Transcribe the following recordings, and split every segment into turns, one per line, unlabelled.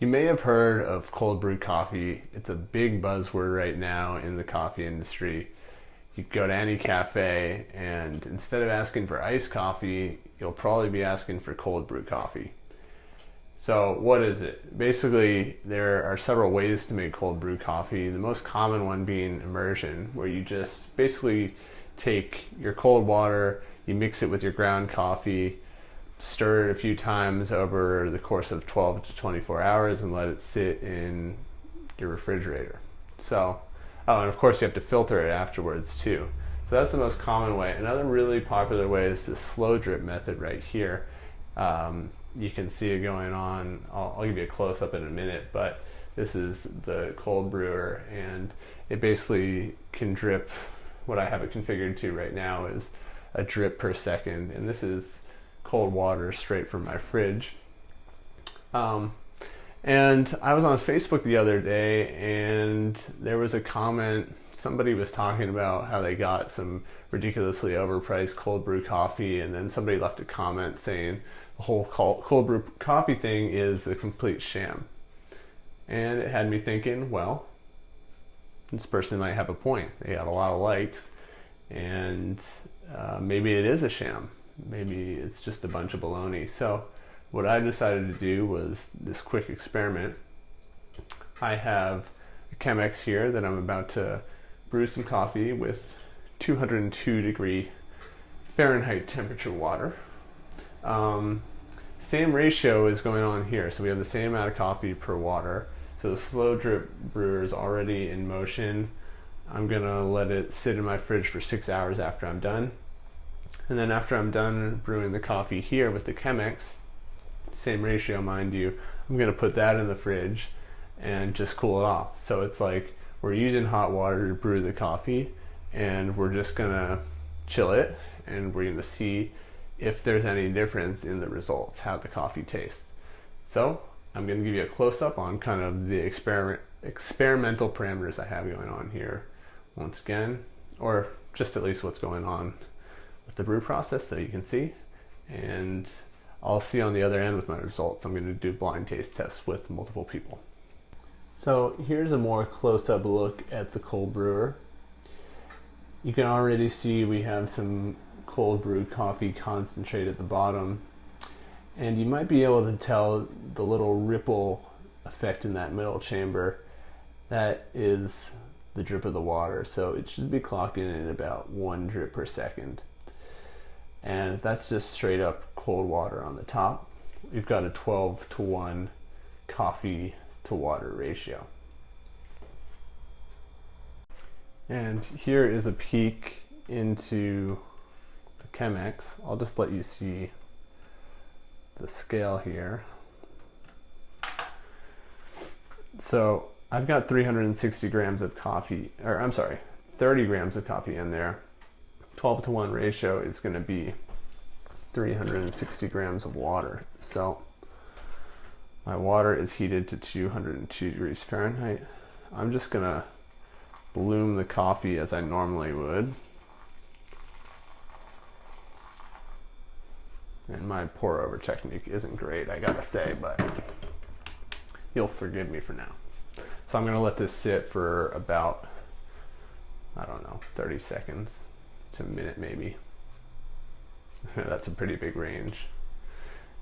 You may have heard of cold brew coffee. It's a big buzzword right now in the coffee industry. You go to any cafe and instead of asking for iced coffee, you'll probably be asking for cold brew coffee. So what is it? Basically, there are several ways to make cold brew coffee. The most common one being immersion, where you just basically take your cold water, you mix it with your ground coffee, stir it a few times over the course of 12 to 24 hours and let it sit in your refrigerator. So, oh, and of course you have to filter it afterwards too. So that's the most common way. Another really popular way is the slow drip method right here. You can see it going on. I'll give you a close-up in a minute, but this is the cold brewer, and it basically can drip. What I have it configured to right now is a drip per second, and this is cold water straight from my fridge. And I was on Facebook the other day and there was a comment. Somebody was talking about how they got some ridiculously overpriced cold brew coffee, and then somebody left a comment saying the whole cold brew coffee thing is a complete sham. And it had me thinking, well, this person might have a point. They got a lot of likes, and maybe it is a sham. Maybe it's just a bunch of baloney. So what I decided to do was this quick experiment. I have a Chemex here that I'm about to brew some coffee with 202 degree Fahrenheit temperature water. Same ratio is going on here. So we have the same amount of coffee per water. So the slow drip brewer is already in motion. I'm gonna let it sit in my fridge for 6 hours after I'm done. And then after I'm done brewing the coffee here with the Chemex, same ratio mind you, I'm going to put that in the fridge and just cool it off. So it's like we're using hot water to brew the coffee, and we're just going to chill it, and we're going to see if there's any difference in the results, how the coffee tastes. So I'm going to give you a close-up on kind of the experimental parameters I have going on here once again, or just at least what's going on with the brew process so you can see, and I'll see on the other end with my results. I'm going to do blind taste tests with multiple people. So here's a more close-up look at the cold brewer. You can already see we have some cold brewed coffee concentrate at the bottom, and you might be able to tell the little ripple effect in that middle chamber. That is the drip of the water, so it should be clocking in at about 1 drip per second. And that's just straight up cold water on the top. We've got a 12-to-1 coffee to water ratio. And here is a peek into the Chemex. I'll just let you see the scale here. So I've got 360 grams of coffee, or I'm sorry, 30 grams of coffee in there. 12-to-1 ratio is going to be 360 grams of water. So my water is heated to 202 degrees Fahrenheit. I'm just going to bloom the coffee as I normally would. And my pour over technique isn't great, I gotta say, but you'll forgive me for now. So I'm going to let this sit for about, I don't know, 30 seconds. A minute maybe. That's a pretty big range.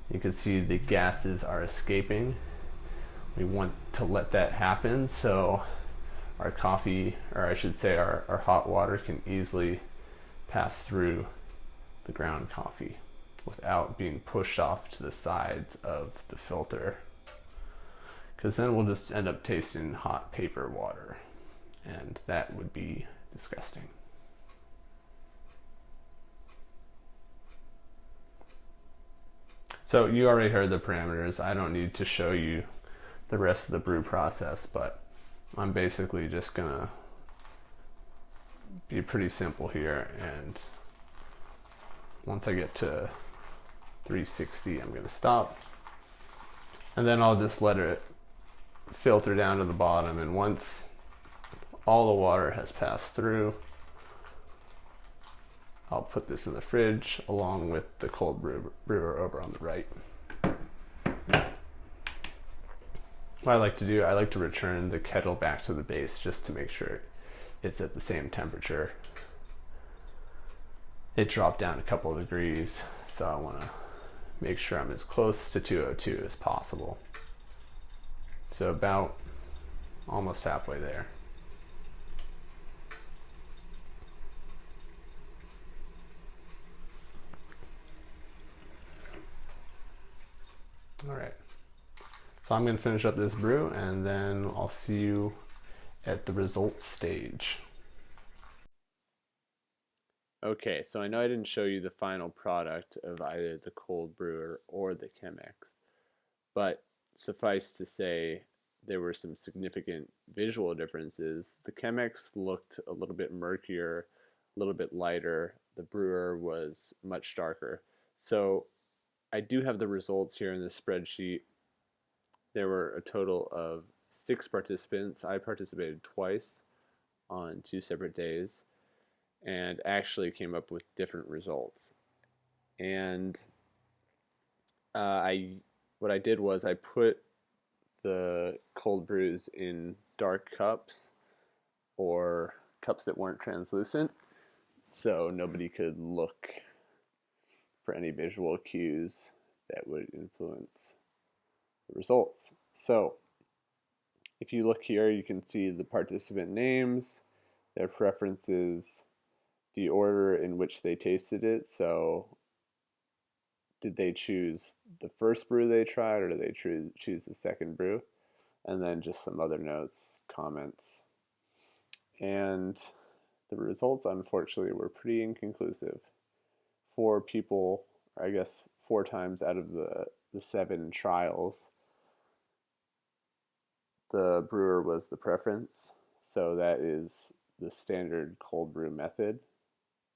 You can see the gases are escaping. We want to let that happen so our coffee, or I should say our hot water, can easily pass through the ground coffee without being pushed off to the sides of the filter, because then we'll just end up tasting hot paper water, and that would be disgusting. So you already heard the parameters. I don't need to show you the rest of the brew process, but I'm basically just gonna be pretty simple here, and once I get to 360 I'm gonna stop, and then I'll just let it filter down to the bottom, and once all the water has passed through, I'll put this in the fridge along with the cold brewer over on the right. what I like to do, I like to return the kettle back to the base just to make sure it's at the same temperature. It dropped down a couple of degrees, so I want to make sure I'm as close to 202 as possible. So about almost halfway there. All right, so I'm going to finish up this brew and then I'll see you at the results stage. Okay, so I know I didn't show you the final product of either the cold brewer or the Chemex, but suffice to say there were some significant visual differences. The Chemex looked a little bit murkier, a little bit lighter. The brewer was much darker. So I do have the results here in this spreadsheet. There were a total of 6 participants. I participated twice on 2 separate days and actually came up with different results. And what I did was I put the cold brews in dark cups or cups that weren't translucent, so nobody could look for any visual cues that would influence the results. So if you look here, you can see the participant names, their preferences, the order in which they tasted it. So did they choose the first brew they tried, or did they choose the second brew? And then just some other notes, comments. And the results, unfortunately, were pretty inconclusive. 4 people, or I guess 4 times out of the 7 trials, the brewer was the preference. So that is the standard cold brew method.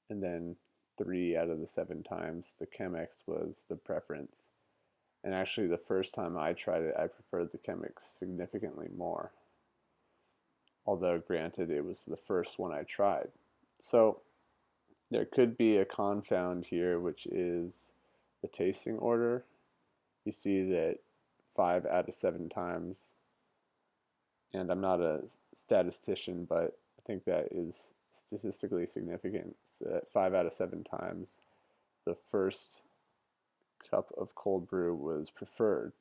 And then 3 out of the 7 times, the Chemex was the preference. And actually, the first time I tried it, I preferred the Chemex significantly more. Although, granted, it was the first one I tried. So, there could be a confound here, which is the tasting order. You see that 5 out of 7 times, and I'm not a statistician, but I think that is statistically significant. So that 5 out of 7 times, the first cup of cold brew was preferred,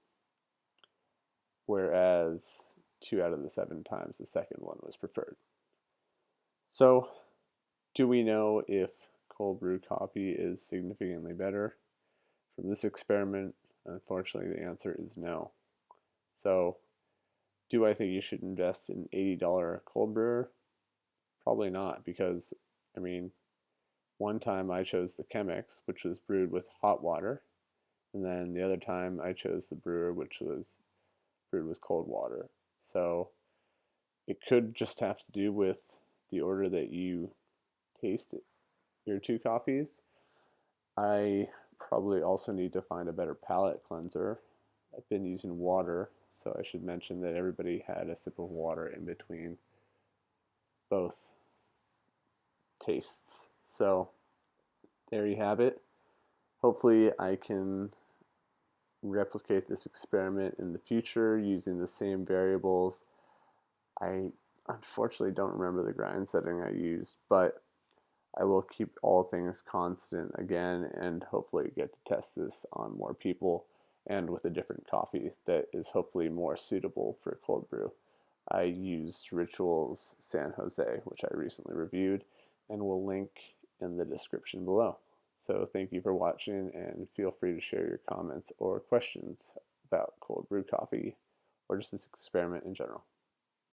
whereas 2 out of the 7 times the second one was preferred. So, do we know if cold brew coffee is significantly better? From this experiment, unfortunately, the answer is no. So, do I think you should invest in $80 cold brewer? Probably not, because, I mean, one time I chose the Chemex, which was brewed with hot water, and then the other time I chose the brewer, which was brewed with cold water. So it could just have to do with the order that you taste your 2 coffees. I probably also need to find a better palate cleanser. I've been using water, so I should mention that everybody had a sip of water in between both tastes. So there you have it. Hopefully I can replicate this experiment in the future using the same variables. I unfortunately don't remember the grind setting I used, but I will keep all things constant again and hopefully get to test this on more people and with a different coffee that is hopefully more suitable for cold brew. I used Ritual's San Jose, which I recently reviewed, and will link in the description below. So thank you for watching, and feel free to share your comments or questions about cold brew coffee or just this experiment in general.